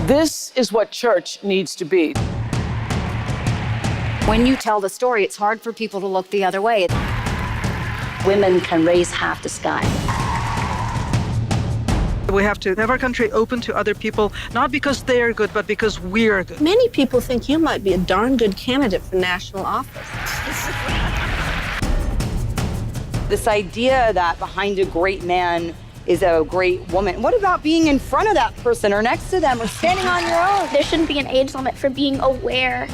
This is what church needs to be. When you tell the story, it's hard for people to look the other way. Women can raise half the sky. We have to have our country open to other people, not because they are good, but because we're good. Many people think you might be a darn good candidate for national office. This idea that behind a great man is a great woman. What about being in front of that person or next to them or standing on your own? There shouldn't be an age limit for being aware.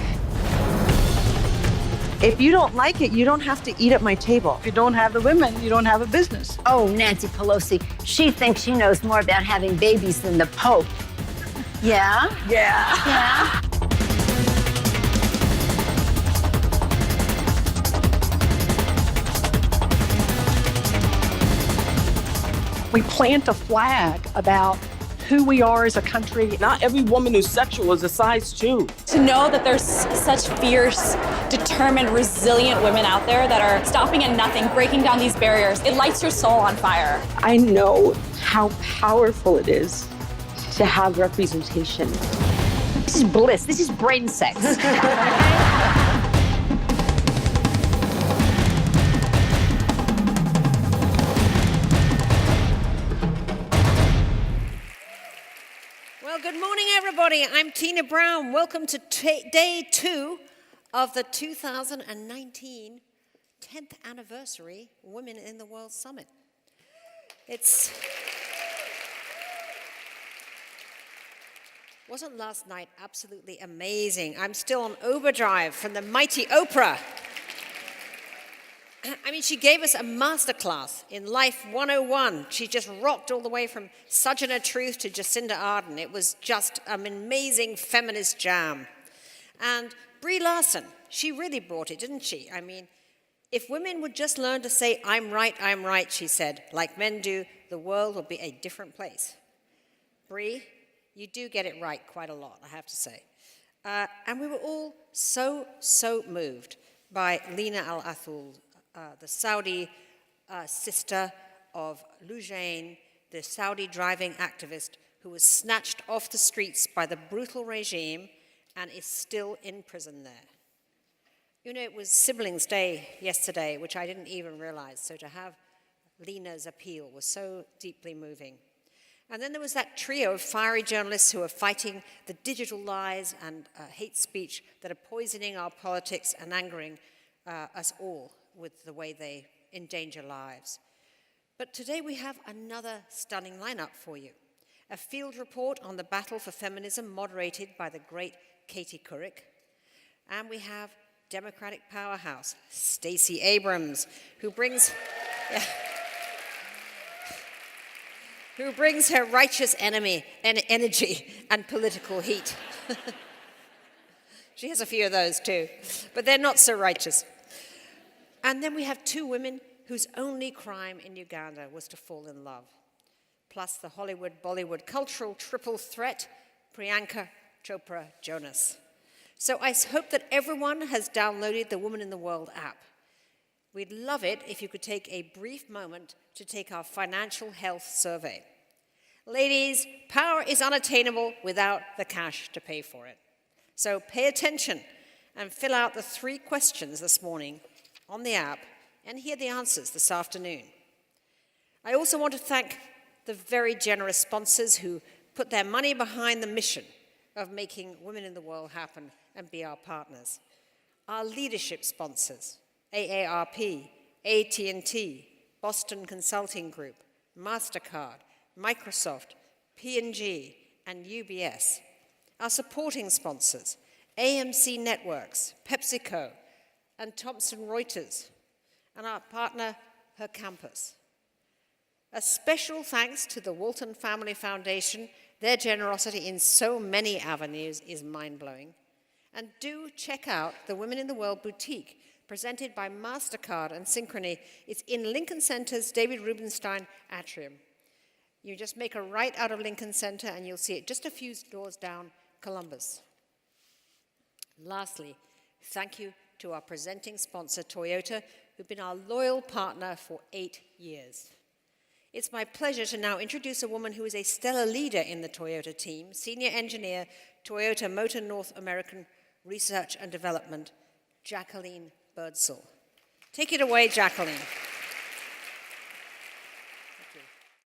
If you don't like it, you don't have to eat at my table. If you don't have the women, you don't have a business. Oh, Nancy Pelosi, she thinks she knows more about having babies than the Pope. Yeah? Yeah. We plant a flag about who we are as a country. Not every woman who's sexual is a size 2. To know that there's such fierce, determined, resilient women out there that are stopping at nothing, breaking down these barriers, it lights your soul on fire. I know how powerful it is to have representation. This is bliss. This is brain sex. Well, good morning, everybody. I'm Tina Brown. Welcome to day 2 of the 2019 10th anniversary Women in the World Summit. Wasn't last night absolutely amazing? I'm still on overdrive from the mighty Oprah. I mean, she gave us a masterclass in Life 101. She just rocked all the way from Sojourner Truth to Jacinda Ardern. It was just an amazing feminist jam. And Brie Larson, she really brought it, didn't she? I mean, if women would just learn to say, I'm right, she said, like men do, the world would be a different place. Brie, you do get it right quite a lot, I have to say. And we were all so moved by Lina Al-Athul, the Saudi sister of Loujain, the Saudi driving activist who was snatched off the streets by the brutal regime and is still in prison there. You know, it was Siblings Day yesterday, which I didn't even realize, so to have Lina's appeal was so deeply moving. And then there was that trio of fiery journalists who are fighting the digital lies and hate speech that are poisoning our politics and angering us all with the way they endanger lives. But today we have another stunning lineup for you. A field report on the battle for feminism moderated by the great Katie Couric. And we have Democratic powerhouse Stacey Abrams, who brings her righteous energy and political heat. She has a few of those too, but they're not so righteous. And then we have 2 women whose only crime in Uganda was to fall in love, plus the Hollywood-Bollywood cultural triple threat, Priyanka Chopra Jonas. So I hope that everyone has downloaded the Women in the World app. We'd love it if you could take a brief moment to take our financial health survey. Ladies, power is unattainable without the cash to pay for it. So pay attention and fill out the 3 questions this morning on the app and hear the answers this afternoon. I also want to thank the very generous sponsors who put their money behind the mission of making Women in the World happen and be our partners. Our leadership sponsors, AARP, AT&T, Boston Consulting Group, MasterCard, Microsoft, P&G, and UBS. Our supporting sponsors, AMC Networks, PepsiCo, and Thomson Reuters, and our partner, Her Campus. A special thanks to the Walton Family Foundation. Their generosity in so many avenues is mind-blowing. And do check out the Women in the World Boutique, presented by MasterCard and Synchrony. It's in Lincoln Center's David Rubenstein atrium. You just make a right out of Lincoln Center and you'll see it just a few doors down Columbus. Lastly, thank you to our presenting sponsor, Toyota, who've been our loyal partner for 8 years. It's my pleasure to now introduce a woman who is a stellar leader in the Toyota team, Senior Engineer, Toyota Motor North American Research and Development, Jacqueline Birdsall. Take it away, Jacqueline.